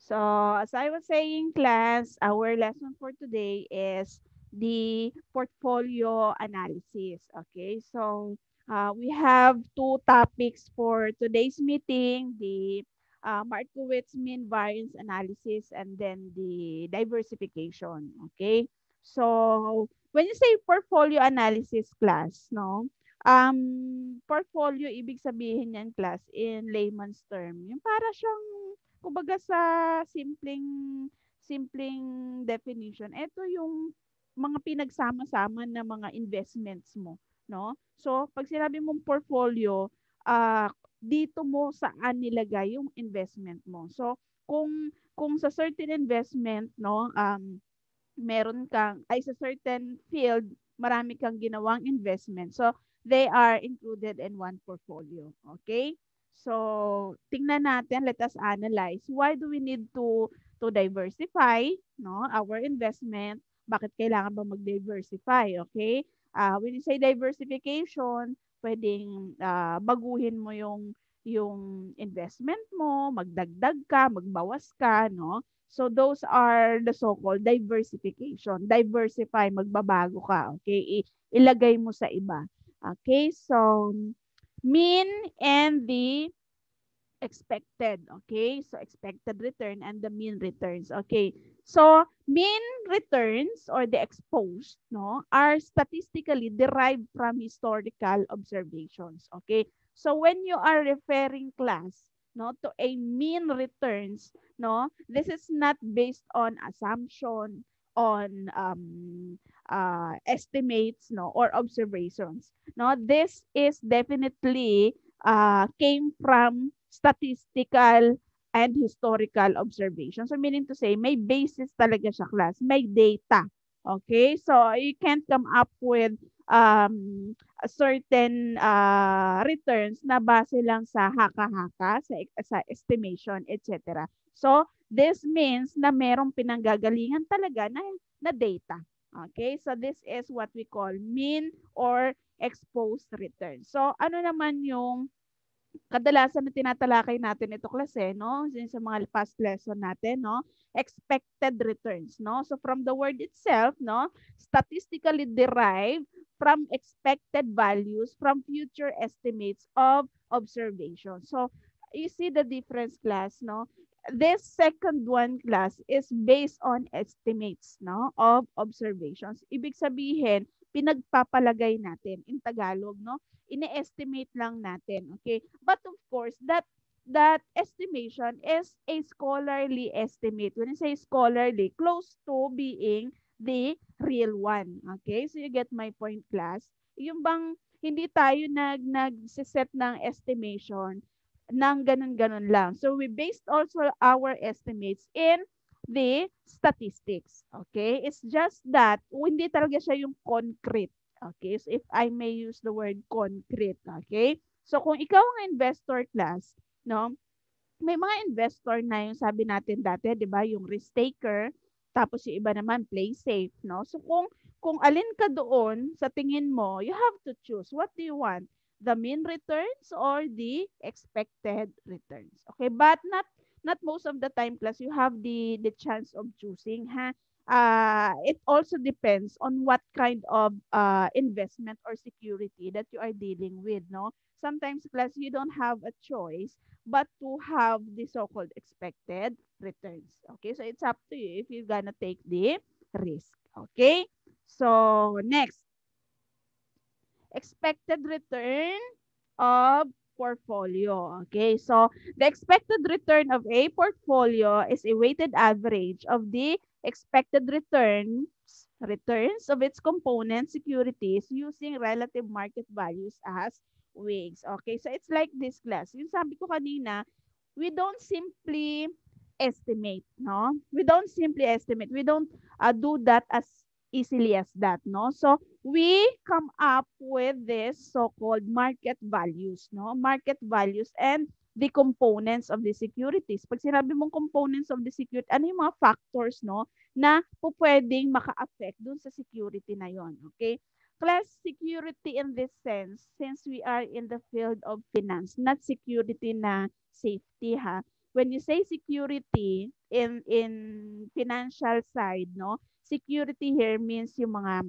So, as I was saying, class, our lesson for today is the portfolio analysis. Okay, so we have two topics for today's meeting, the Markowitz mean variance analysis and then the diversification. Okay, so when you say portfolio analysis class, no, portfolio, ibig sabihin yan class in layman's term, yung para siyang kumbaga sa simpleng simpleng definition, ito yung mga pinagsama-sama na mga investments mo, no? So, pag sinabi mong portfolio, dito mo saan nilagay yung investment mo. So, kung sa certain investment, no, meron kang ay sa certain field, marami kang ginawang investment. So, they are included in one portfolio. Okay? So, tingnan natin, let us analyze. Why do we need to diversify, no, our investment? Bakit kailangan ba mag-diversify? Okay? When you say diversification, pwedeng baguhin mo yung investment mo, magdagdag ka, magbawas ka, no? So those are the so-called diversification. Diversify, magbabago ka. Okay? Ilagay mo sa iba. Okay? So mean and the expected. Okay? So expected return and the mean returns. Okay? So mean returns or the exposed, no, are statistically derived from historical observations. Okay? So when you are referring class, no, to a mean returns, no, this is not based on assumption, on estimates, no, or observations. No, this is definitely came from statistical and historical observation. So meaning to say, may basis talaga siya class, may data. Okay? So you can't come up with a certain returns na base lang sa haka-haka, sa estimation, etc. So this means na merong pinanggagalingan talaga na data. Okay? So this is what we call mean or exposed return. So ano naman yung kadalasan na tinatalakay natin ito klase, no? Yun sa mga past lesson natin, no? Expected returns, no? So from the word itself, no? Statistically derived from expected values from future estimates of observation. So you see the difference class, no? This second one class is based on estimates, no? Of observations. Ibig sabihin, pinagpapalagay natin in Tagalog, no? Ine-estimate lang natin. Okay? But of course, that estimation is a scholarly estimate. When I say scholarly, close to being the real one. Okay? So you get my point, class? Yung bang hindi tayo nag-set ng estimation ng ganun-ganun lang. So we based also our estimates in the statistics. Okay? It's just that hindi talaga siya yung concrete. Okay? So if I may use the word concrete, okay? So kung ikaw ang investor class, no? May mga investor na yung sabi natin dati, 'di ba, yung risk taker, tapos yung iba naman play safe, no? So kung alin ka doon sa tingin mo, you have to choose. What do you want? The mean returns or the expected returns. Okay? But not most of the time class you have the chance of choosing, ha? It also depends on what kind of investment or security that you are dealing with, no? Sometimes class you don't have a choice but to have the so-called expected returns. Okay, so it's up to you if you're gonna take the risk. Okay, so next, expected return of portfolio. Okay, so the expected return of a portfolio is a weighted average of the expected returns of its component securities using relative market values as weights. Okay, so it's like this class. Yung sabi ko kanina, we don't simply estimate, no? We don't simply estimate. We don't do that as easily as that, no? So we come up with this so-called market values, no? Market values and the components of the securities. Pag sinabi mong components of the security, ano yung mga factors, no, na po pwedeng maka-affect dun sa security na yon, okay? Class security in this sense, since we are in the field of finance, not security na safety, ha? when you say security in financial side, no? Security here means yung mga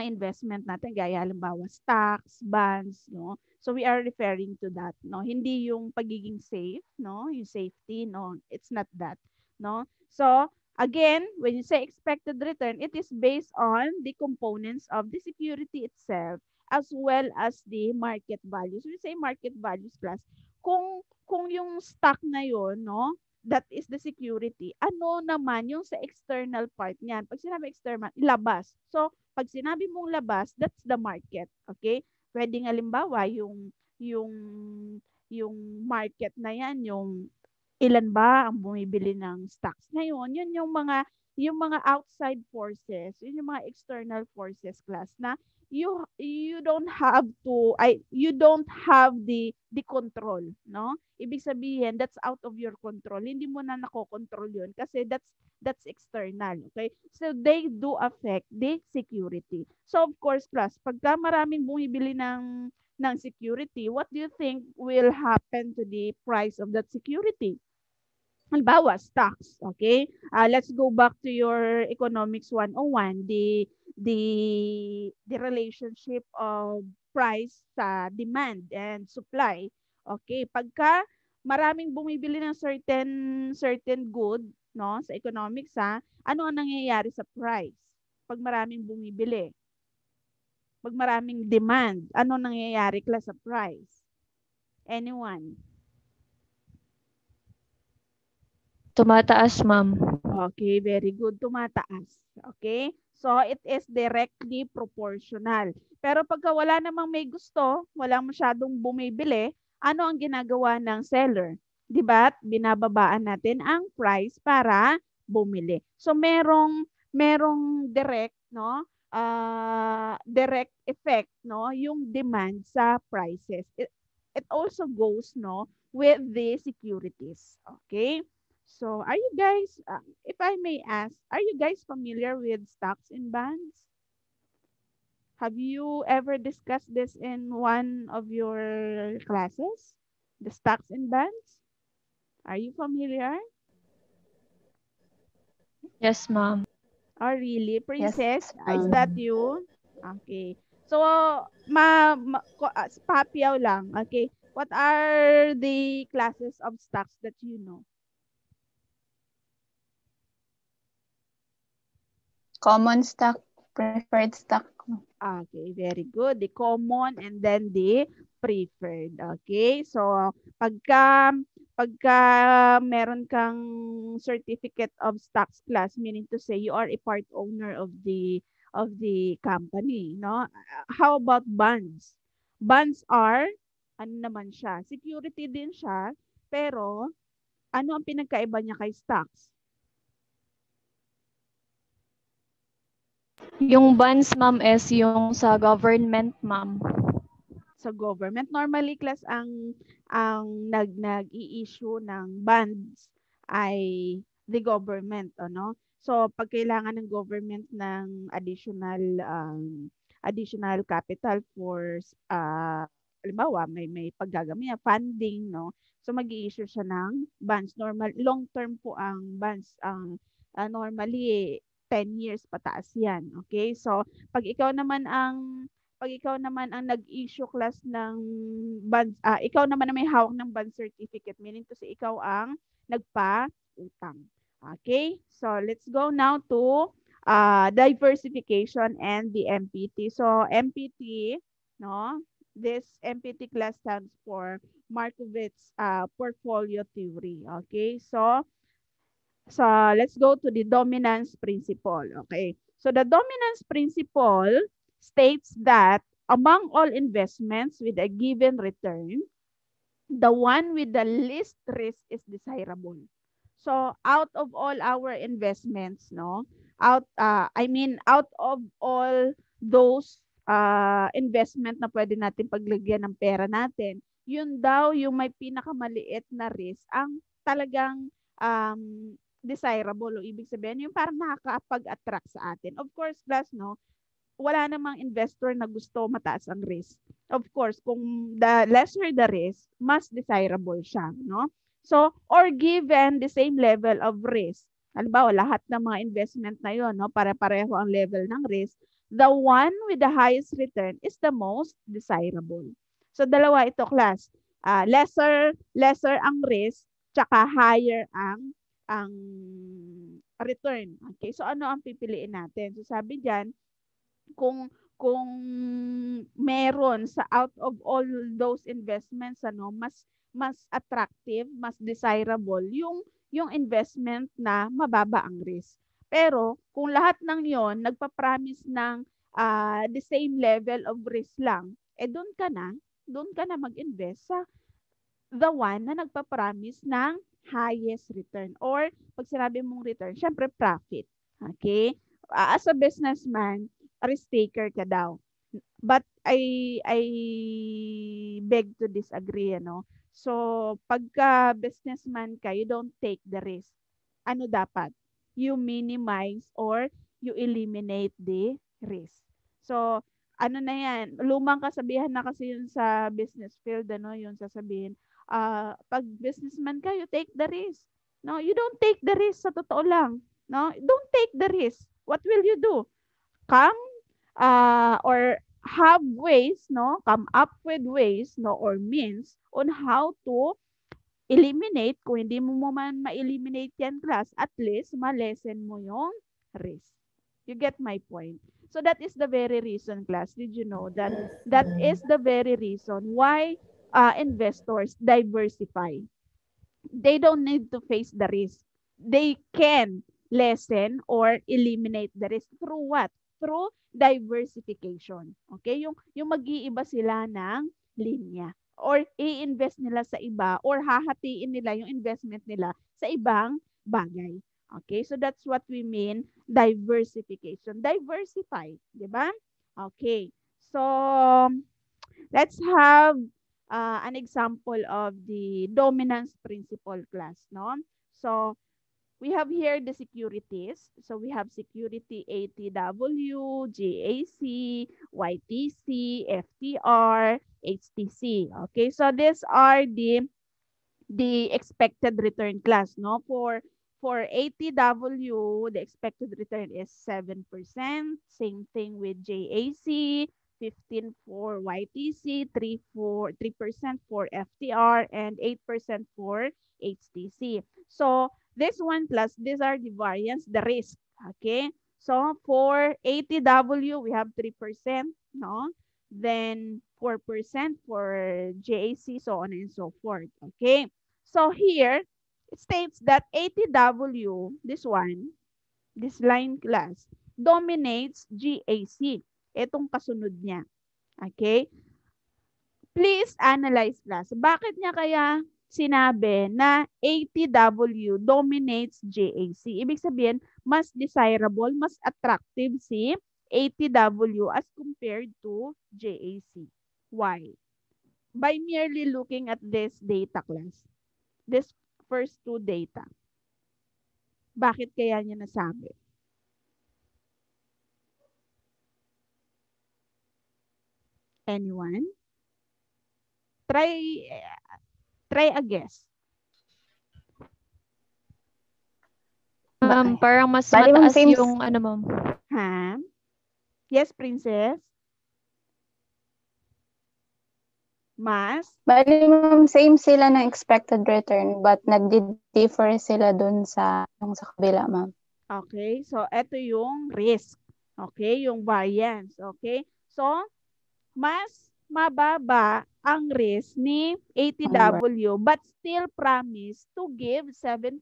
investment natin gaya halimbawa stocks, bonds, no? So we are referring to that, no? Hindi yung pagiging safe, no? Yung safety, no? It's not that, no? So again, when you say expected return, it is based on the components of the security itself as well as the market values. When you say market values class, kung yung stock na yon, no? That is the security. Ano naman yung sa external part niyan? Pag sinabi external, labas. So, pag sinabi mong labas, that's the market. Okay? Pwedeng halimbawa yung yung market na yan, yung ilan ba ang bumibili ng stocks ngayon, yun yung mga outside forces, yun yung mga external forces class na you don't have to you don't have the control, no? Ibig sabihin that's out of your control. Hindi mo na nakokontrol yun kasi that's external, okay? So they do affect the security. So of course class, pagka maraming bumibili ng security, what do you think will happen to the price of that security? Halimbawa, stocks, okay? Let's go back to your Economics 101, the relationship of price sa demand and supply. Okay, pagka maraming bumibili ng certain good, no, sa economics ano ang nangyayari sa price? Pag maraming bumibili, pag maraming demand, ano nangyayari class sa price? Anyone? Tumataas, ma'am. Okay, very good. Tumataas. Okay? So, it is directly proportional. Pero pagka wala namang may gusto, wala masyadong bumibili, ano ang ginagawa ng seller? Di ba? Binababaan natin ang price para bumili. So, merong direct, no? Direct effect, no? Yung demand sa prices. It also goes, no? With the securities. Okay? So, are you guys, if I may ask, are you guys familiar with stocks and bonds? Have you ever discussed this in one of your classes? The stocks and bonds? Are you familiar? Yes, ma'am. Oh, really? Yes, Princess, is that you? Okay. So, Papiaw lang. Okay. What are the classes of stocks that you know? common stock, preferred stock. Okay, very good. The common and then the preferred. Okay? So, pagka meron kang certificate of stocks class, meaning to say you are a part owner of the company, no? How about bonds? Bonds are ano naman siya? Security din siya, pero ano ang pinagkaiba niya kay stocks? Yung bonds, ma'am, is yung sa government, ma'am. Sa government. Normally, class, ang nag-i-issue ng bonds ay the government, ano? So, pag kailangan ng government ng additional capital for halimbawa, may paggagamitan, funding, no? So, mag-i-issue siya ng bonds. Long term po ang bonds. Normally, 10 years pataas yan. Okay? So, pag ikaw naman ang nag-issue class ng bond, ikaw naman ang may hawak ng bond certificate, meaning to say ikaw ang nagpa-utang. Okay? So, let's go now to diversification and the MPT. So, MPT, no? This MPT class stands for Markowitz portfolio theory. Okay? So, let's go to the dominance principle. Okay? So, the dominance principle states that among all investments with a given return, the one with the least risk is desirable. So out of all our investments, no, out of all those investment na pwede natin paglagyan ng pera natin, yun daw yung may pinakamaliit na risk ang talagang desirable o ibig sabihin yung parang nakakapag-attract sa atin. Of course, plus no, wala namang investor na gusto mataas ang risk. Of course, kung the lesser the risk, mas desirable siya, no? So, or given the same level of risk. Halimbawa, lahat ng mga investment na yon, no, pare-pareho ang level ng risk. The one with the highest return is the most desirable. So, dalawa ito, class. Lesser ang risk, tsaka higher ang return. Okay, so ano ang pipiliin natin? So, sabi diyan, kung meron sa out of all those investments, ano, mas attractive, mas desirable yung investment na mababa ang risk. Pero kung lahat ng yon nagpa-promise ng the same level of risk lang, doon ka na mag-invest sa the one na nagpa-promise ng highest return, or pag sinabi mong return, syempre profit. Okay? As a businessman, risk taker ka daw. But I beg to disagree, ano. So, pagka businessman ka, you don't take the risk. Ano dapat? You minimize or you eliminate the risk. So, ano na yan, lumang kasabihan na kasi yun sa business field, ano, yung sasabihin, pag businessman ka, you take the risk. No, you don't take the risk, sa totoo lang. No, don't take the risk. What will you do? Come or have ways, no, come up with ways, no, or means on how to eliminate. Kung hindi mo man ma-eliminate yan, class, at least ma-lessen mo yung risk. You get my point? So that is the very reason, class. Did you know that that is the very reason why investors diversify? They don't need to face the risk. They can lessen or eliminate the risk through what? Through diversification. Okay? Yung mag-iiba sila ng linya, or i-invest nila sa iba, or hahatiin nila yung investment nila sa ibang bagay. Okay? So that's what we mean diversification. Diversify, 'di ba? Okay. So let's have an example of the dominance principle, class, no? So we have here the securities. So we have security ATW, GAC, YTC, FTR, HTC. Okay, so these are the expected return, class, no? For ATW, the expected return is 7%. Same thing with JAC, 15 for YTC, 3% for FTR, and 8% for HTC. So this one, plus these are the variance, the risk. Okay. So for ATW, we have 3%, no? Then 4% for JAC, so on and so forth. Okay. So here, it states that ATW, this one, this line, class, dominates GAC. Itong kasunod niya. Okay? Please analyze, class. Bakit niya kaya sinabi na ATW dominates GAC? Ibig sabihin, mas desirable, mas attractive si ATW as compared to GAC. Why? By merely looking at this data, class. This first two data. Bakit kaya niya nasabi? Anyone? Try a guess. Parang mas Bali, ma'am, mataas same- yung ano, ma'am. Ha? Yes, princess? Mas? Bali, ma'am, same sila ng expected return but nag-differ sila dun sa kabila, ma'am. Okay, so ito yung risk. Okay, yung variance. Okay, so mas mababa ang risk ni ATW but still promise to give 7%.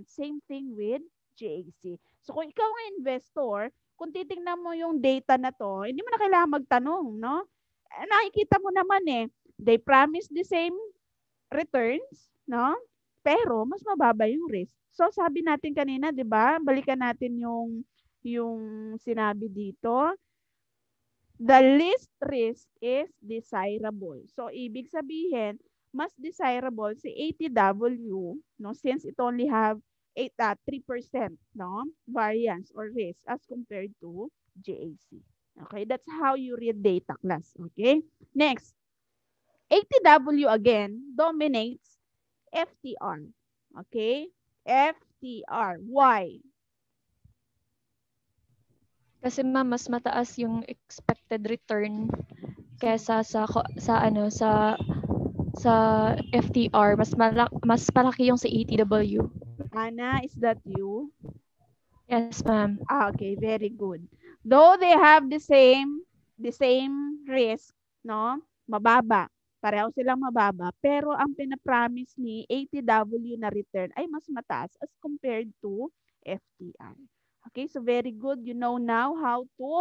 Same thing with GAC. So kung ikaw ang investor, kung titingnan mo yung data na to, hindi mo na kailangan magtanong, no? Nakikita mo naman they promise the same returns, no? Pero mas mababa yung risk. So sabi natin kanina, 'di ba? Balikan natin yung sinabi dito. The least risk is desirable. So ibig sabihin, mas desirable si ATW, no, since it only have 3%, no, variance or risk as compared to GAC. Okay, that's how you read data, class. Okay? Next, ATW again dominates FTR. Okay? FTR. Why? Kasi ma'am, mas mataas yung expected return kaysa sa FTR, mas malaki yung sa ATW. Anna, is that you? Yes, ma'am. Okay, very good. Though they have the same risk, no? Mababa. Pareho silang mababa, pero ang pinapromise ni ATW na return ay mas mataas as compared to FTR. Okay, so very good. You know now how to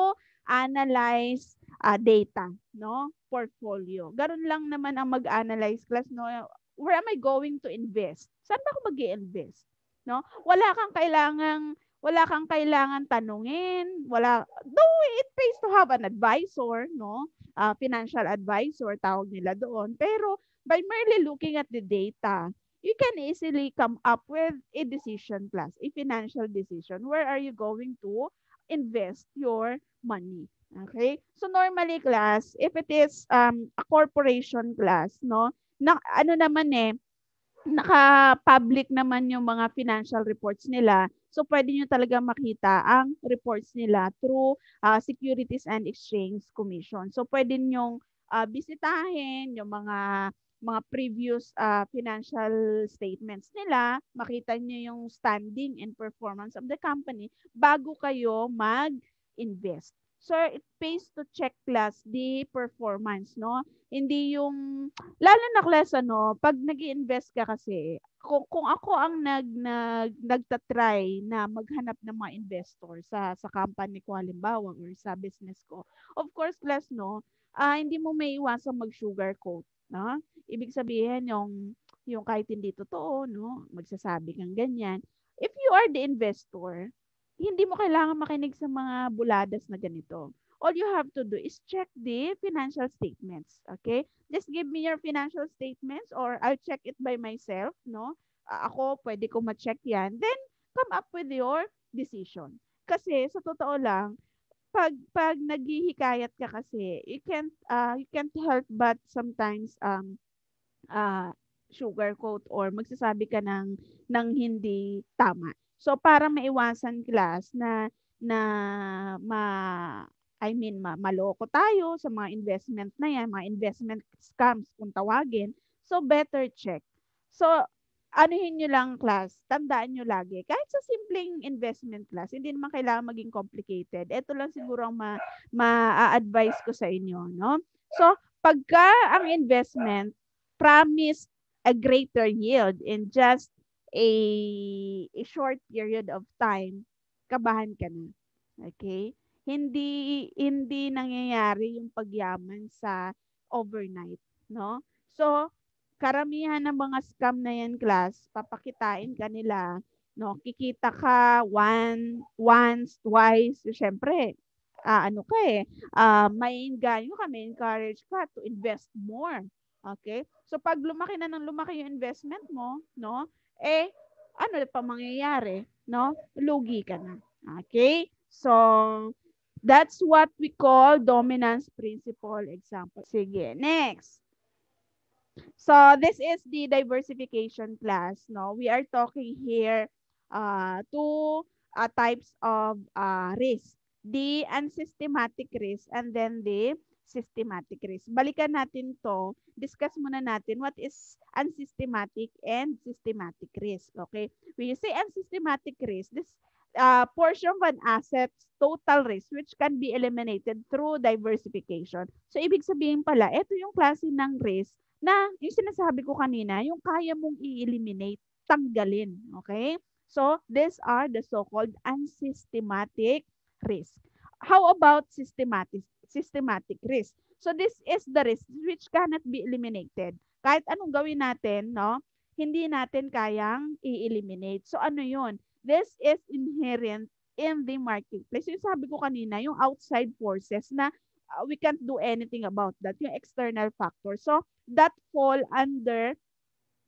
analyze data, no? Portfolio. Ganun lang naman ang mag-analyze class, no? Where am I going to invest? Saan ba ako mag-i-invest? No? Wala kang kailangan tanungin, though it pays to have an advisor, no? Financial advisor, tawag nila doon. Pero by merely looking at the data, you can easily come up with a decision class, a financial decision. Where are you going to invest your money? Okay? So normally class, if it is a corporation class, no? Ano naman naka-public naman yung mga financial reports nila. So, pwede nyo talaga makita ang reports nila through Securities and Exchange Commission. So, pwede nyong bisitahin yung mga previous financial statements nila, makita nyo yung standing and performance of the company bago kayo mag-invest. So, it pays to check class the performance, no? Hindi yung lalo na class pag nag-iinvest ka kasi, kung ako ang nagta-try na maghanap ng mga investor sa company ko halimbawa or sa business ko. Of course, class hindi mo maiiwasang mag-sugarcoat, no? Ibig sabihin yung kahit hindi totoo, no, magsasabi kang ganyan. If you are the investor, hindi mo kailangan makinig sa mga buladas na ganito. All you have to do is check the financial statements, okay? Just give me your financial statements or I'll check it by myself, no? Ako, pwede ko ma-check yan. Then, come up with your decision. Kasi, sa totoo lang, pag naghihikayat ka kasi, you can't help but sometimes sugarcoat or magsasabi ka ng hindi tama. So, para maiwasan class na ma maloko tayo sa mga investment na yan, mga investment scams kung tawagin. So, better check. So, anuhin nyo lang class, tandaan nyo lagi, kahit sa simpleng investment class, hindi naman kailangan maging complicated. Ito lang siguro ang ma-advise ko sa inyo, no? So, pagka ang investment promise a greater yield in just a short period of time, kabahan ka na. Okay? Hindi nangyayari yung pagyaman sa overnight, no? So, karamihan ng mga scam na yan, class, papakitain ka nila, no? Kikita ka once, twice, syempre, may ganyo ka, may encourage ka to invest more. Okay? So, pag lumaki na ng lumaki yung investment mo, no? Ano pa mangyayari, no? Lugi ka na. Okay? So, that's what we call dominance principle example. Sige, next. So, this is the diversification class, no? We are talking here two types of risk. The unsystematic risk and then the systematic risk. Balikan natin to. Discuss muna natin what is unsystematic and systematic risk. Okay? When you say unsystematic risk, this portion of an asset's total risk which can be eliminated through diversification. So, ibig sabihin pala, ito yung klase ng risk na yung sinasabi ko kanina, yung kaya mong i-eliminate, tanggalin. Okay? So, these are the so-called unsystematic risk. How about systematic risk? So, this is the risk which cannot be eliminated. Kahit anong gawin natin, no, hindi natin kayang i-eliminate. So, ano yun? This is inherent in the marketplace. Yung sabi ko kanina, yung outside forces na we can't do anything about that, yung external factor. So, that fall under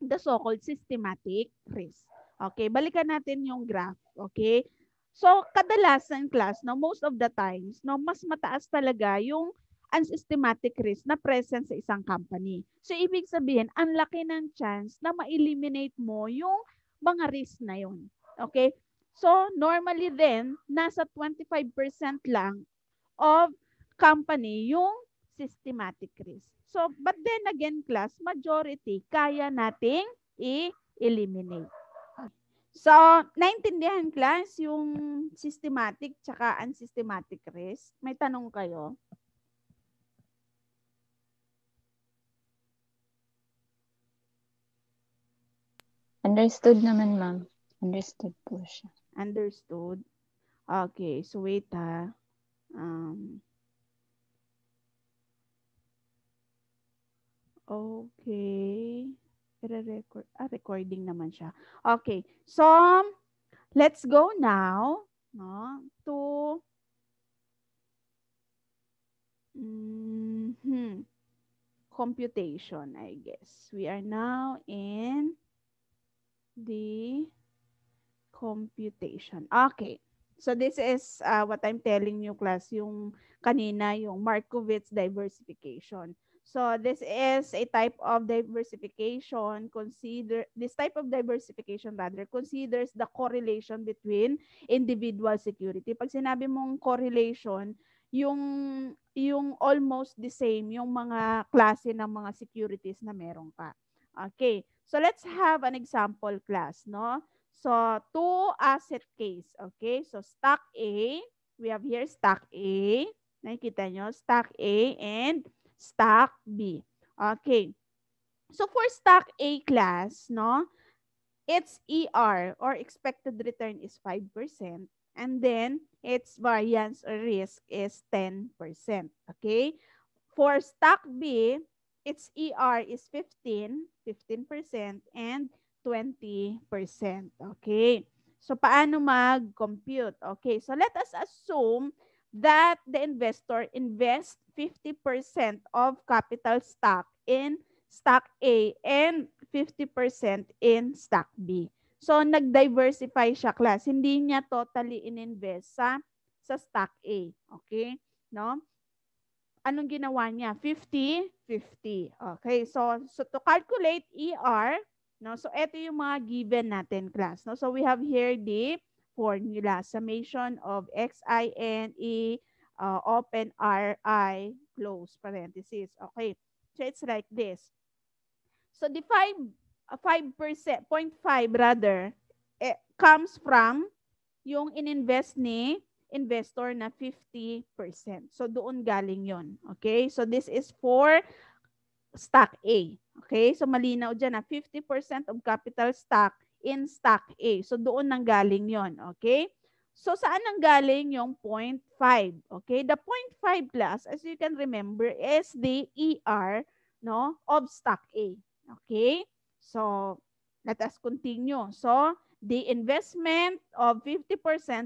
the so-called systematic risk. Okay, balikan natin yung graph. Okay, so kadalasan class, no, most of the times, no, mas mataas talaga yung unsystematic risk na present sa isang company. So, ibig sabihin, ang laki ng chance na ma-eliminate mo yung mga risk na yun. Okay? So, normally then, nasa 25% lang of company yung systematic risk. So, but then again, class, majority, kaya nating i-eliminate. So, naintindihan class yung systematic tsaka unsystematic risk? May tanong kayo? Understood naman, ma'am. Understood po siya. Understood? Okay, so wait ha. Okay. Recording naman siya. Okay, so let's go now to computation, I guess. We are now in the computation. Okay. So this is what I'm telling you, class, yung kanina, yung Markowitz diversification. So this is a type of diversification. This type of diversification considers the correlation between individual security. Pag sinabi mong correlation, yung almost the same, yung mga klase ng mga securities na meron ka. Okay. So let's have an example, class, no? So, two asset case. Okay? So, stock A. We have here stock A. Nakikita nyo? Stock A and stock B. Okay. So, for stock A class, no? Its ER or expected return is 5%. And then, its variance or risk is 10%. Okay? For stock B, its ER is 15%, and 20%. Okay. So, paano mag-compute? Okay. So, let us assume that the investor invests 50% of capital stock in stock A and 50% in stock B. So, nag-diversify siya, class. Hindi niya totally ininvest sa stock A. Okay? No? Anong ginawa niya? 50-50. Okay, so to calculate ER, no? So ito yung mga given natin, class, no? So we have here the formula, summation of XINE open RI close parenthesis. Okay. So it's like this. So the 5%, 0.5 rather, comes from yung ininvest ni investor na 50%. So, doon galing yon. Okay? So, this is for stock A. Okay? So, malinaw dyan na 50% of capital stock in stock A. So, doon nang galing yon. Okay? So, saan nang galing yung 0.5? Okay? The 0.5 class, as you can remember, is the ER, no, of stock A. Okay? So, let us continue. So, the investment of 50%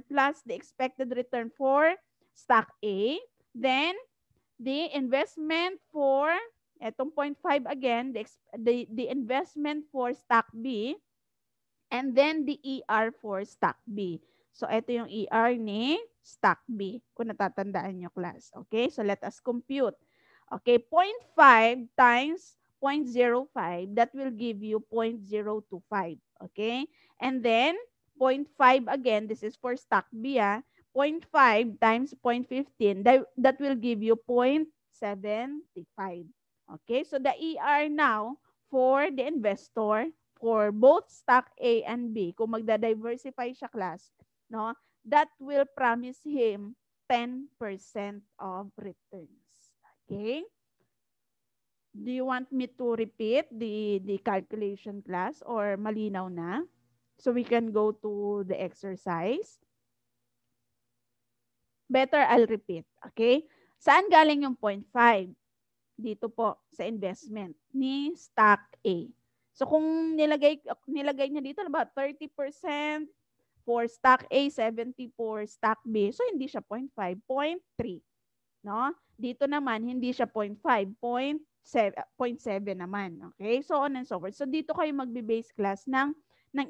plus the expected return for stock A. Then, the investment for, etong 0.5 again, the investment for stock B. And then, the ER for stock B. So, ito yung ER ni stock B. Kung natatandaan nyo, class. Okay? So, let us compute. Okay, 0.5 times 0.05, that will give you 0.025. Okay? And then, 0.5 again, this is for stock B, 0.5 times 0.15, that will give you 0.75. Okay? So, the ER now for the investor, for both stock A and B, kung magda-diversify siya, class, no, that will promise him 10% of returns. Okay? Do you want me to repeat the calculation, class, or malinaw na? So we can go to the exercise. Better I'll repeat. Okay? Saan galing yung 0.5? Dito po sa investment ni stock A. So kung nilagay niya dito about 30% for stock A, 70 for stock B. So hindi siya 0.5, 0.3. No? Dito naman hindi siya 0.5, 0.7 naman. Okay? So on and so forth. So dito kayo magbe-base, class, ng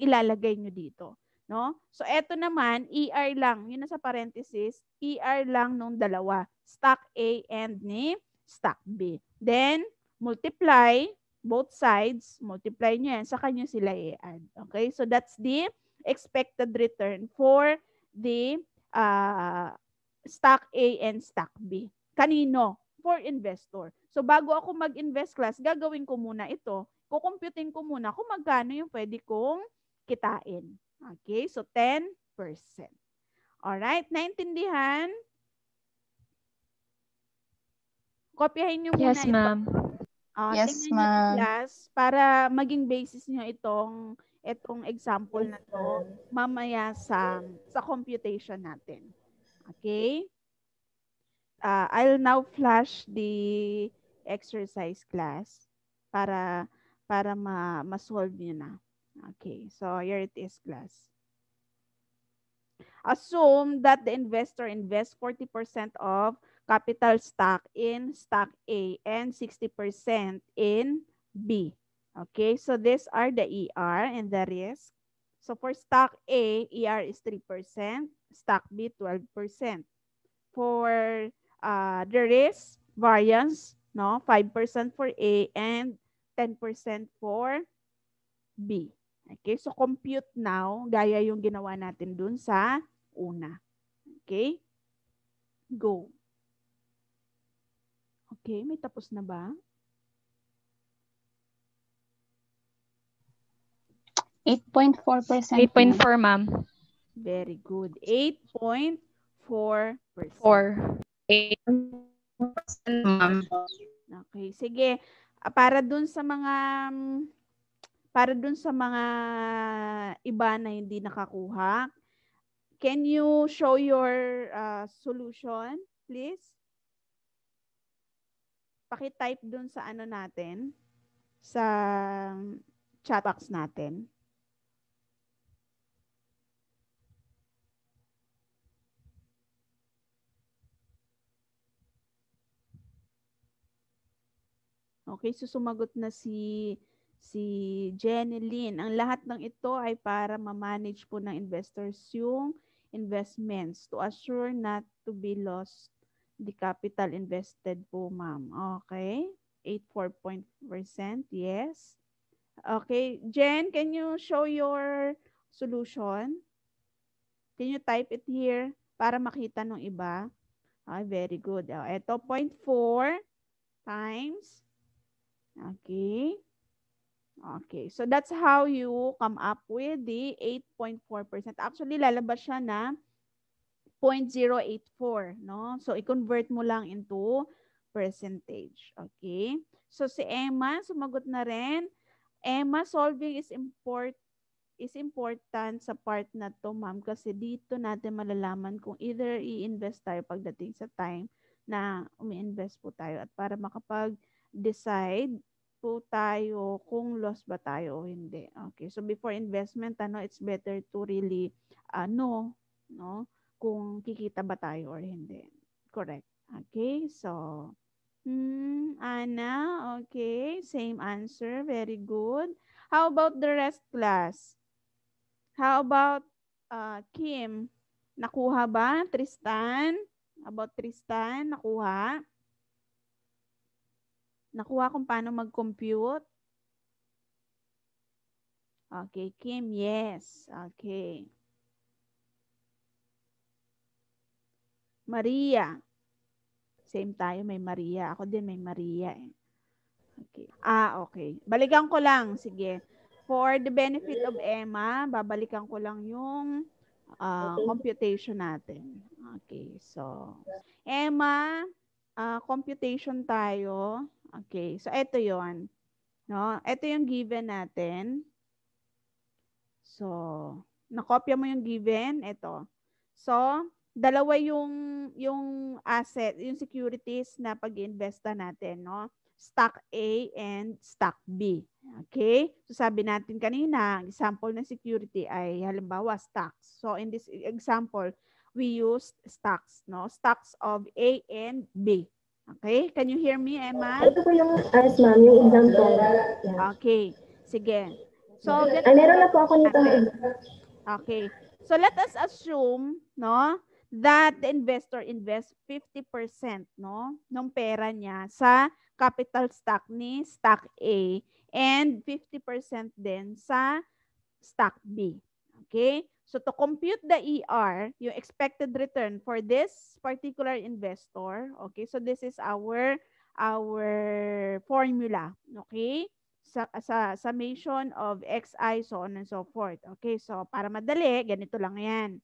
ilalagay nyo dito. No? So eto naman, ER lang. Yun na sa parenthesis, ER lang nung dalawa. Stock A and ni stock B. Then, multiply both sides, multiply nyo yan, saka nyo sila i-add. Okay? So, that's the expected return for the stock A and stock B. Kanino? For investor. So, bago ako mag-invest class, gagawin ko muna ito. Kukumputin ko muna kung magkano yung pwede kong kitain. Okay? So, 10%. Alright? Naintindihan? Kopyahin nyo muna Yes, ma'am. Yes, tingnan nyo ma'am. yung class para maging basis nyo itong example na to mamaya sa computation natin. Okay? I'll now flash the exercise class para ma-solve nyo na. Okay. So, here it is, class. Assume that the investor invests 40% of capital stock in stock A and 60% in B. Okay, so these are the ER and the risk. So for stock A, ER is 3%, stock B 12%. For the risk variance, no, 5% for A and 10% for B. Okay, so compute now, gaya yung ginawa natin dun sa una. Okay? Go. Okay, may tapos na ba? 8.4%. 8.4, ma'am. Very good. 8.4%. 4. Okay, sige. Para dun sa mga iba na hindi nakakuha, can you show your solution, please? Paki-type dun sa ano natin, sa chat box natin. Okay, so sumagot na si Jenny Lynn. Ang lahat ng ito ay para ma-manage po ng investors yung investments to assure not to be lost the capital invested po, ma'am. Okay? 84%. Yes. Okay. Jen, can you show your solution? Can you type it here para makita ng iba? Very good. Ito, 0.4 times. Okay. Okay. So, that's how you come up with the 8.4%. Actually, lalabas siya na 0.084, no? So, i-convert mo lang into percentage. Okay? So, si Emma, sumagot na rin. Emma, solving is important sa part na to, ma'am, kasi dito natin malalaman kung either i-invest tayo pagdating sa time na umi-invest po tayo at para makapag-decide po tayo kung loss ba tayo o hindi. Okay, so before investment, it's better to really know, no, kung kikita ba tayo or hindi. Correct. Okay, so Anna, okay, same answer, very good. How about the rest, class? How about Kim? Nakuha ba? Tristan? About Tristan, nakuha? Nakuha kung paano mag-compute? Okay, Kim, yes. Okay. Maria. Same tayo, may Maria. Ako din may Maria eh. Okay. Okay. Balikan ko lang. Sige. For the benefit of Emma, babalikan ko lang yung computation natin. Okay. So, Emma, computation tayo. Okay. So, ito yon, no? Ito yung given natin. So, nakopya mo yung given. Ito. So, dalawa yung asset, yung securities na pag-iinvesta natin, no? Stock A and stock B. Okay? So sabi natin kanina, example ng security ay halimbawa stocks. So in this example, we used stocks, no? Stocks of A and B. Okay? Can you hear me, Emma? Ito po yung ma'am, yung example. Yeah. Okay. Sige. So, meron na po ako nito. Okay. So let us assume, no, that the investor invests 50%, no, ng pera niya sa capital stock ni stock A and 50% din sa stock B. Okay? So to compute the ER, yung expected return for this particular investor, okay? So this is our formula, okay? Summation of XI, so on and so forth. Okay, so para madali, ganito lang yan.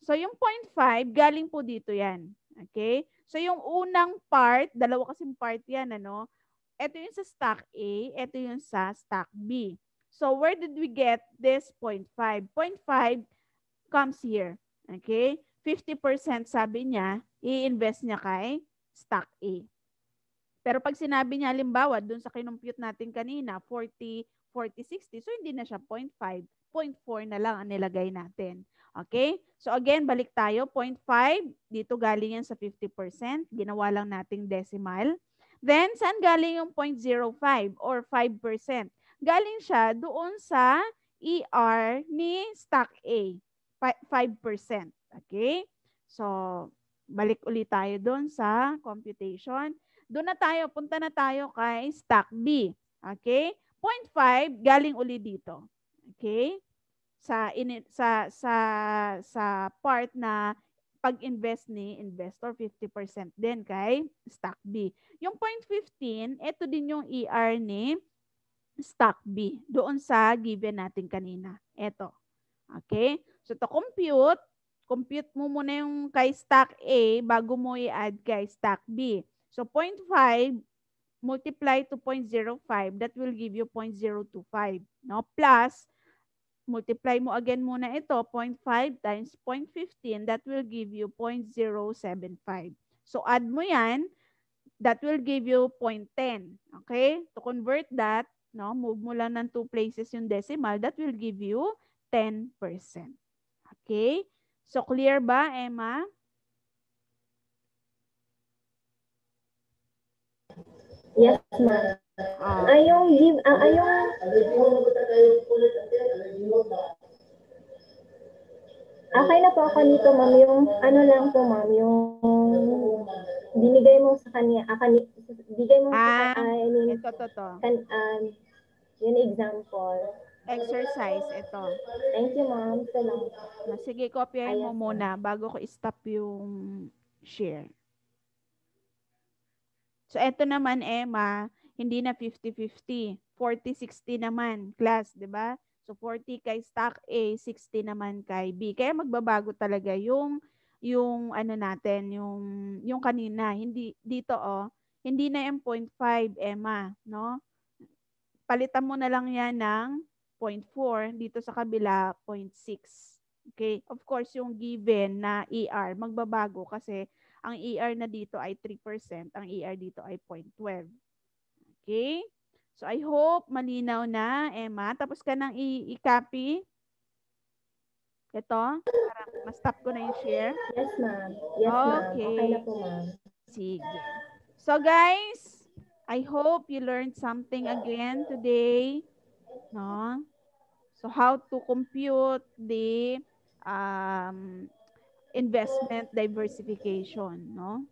So yung 0.5, galing po dito yan. Okay? So yung unang part, dalawa kasing part yan, ano? Ito yung sa stock A, ito yung sa stock B. So where did we get this 0.5? 0.5 comes here. Okay? 50% sabi niya, i-invest niya kay stock A. Pero pag sinabi niya, halimbawa, dun sa kinumpute natin kanina, 40, 40, 60, so hindi na siya 0.5, 0.4 na lang ang nilagay natin. Okay? So again, balik tayo, 0.5, dito galing yan sa 50%, ginawa lang nating decimal. Then, saan galing yung 0.05 or 5%? Galing siya doon sa ER ni stock A, 5%. Okay? So, balik ulit tayo doon sa computation. Doon na tayo, punta na tayo kay stock B. Okay? 0.5 galing uli dito. Okay? Sa part na pag-invest ni investor, 50% din kay stock B. Yung 0.15, ito din yung ER ni stock B. Doon sa given natin kanina. Ito. Okay? So to compute mo muna yung kay stock A bago mo i-add kay stock B. So 0.5 multiply to 0.05, that will give you 0.025. No? Plus, multiply mo again muna ito, 0.5 times 0.15, that will give you 0.075. So add mo yan, that will give you 0.10. Okay? To convert that, no, move mo lang ng 2 places yung decimal, that will give you 10%. Okay? So clear ba, Emma? Yes, ma'am. Yung give, okay na po ako nito, ma'am. Yung ano lang po, ma'am, yung binigay mo sa kanya, bigay mo sa I mean, ito. yun example. Exercise, ito. Thank you, ma'am. Ito lang. Sige, kopyahin mo muna bago ko i-stop yung share. So, ito naman, Emma, hindi na 50-50. 40-60 naman, class, di ba? So, 40 kay stock A, 60 naman kay B. Kaya magbabago talaga yung ano natin, yung kanina. Hindi, dito, hindi na yung 0.5, Emma, no? Palitan mo na lang yan ng 0.4. Dito sa kabila, 0.6. Okay? Of course, yung given na ER, magbabago kasi ang ER na dito ay 3%, ang ER dito ay 0.12. Okay? So, I hope malinaw na, Emma. Tapos ka nang i-copy. Ito, para ma-stop ko na yung share. Yes, ma'am. Yes, ma'am. Okay na po, ma'am. Sige. So, guys, I hope you learned something again today. No? So, how to compute the investment diversification, no?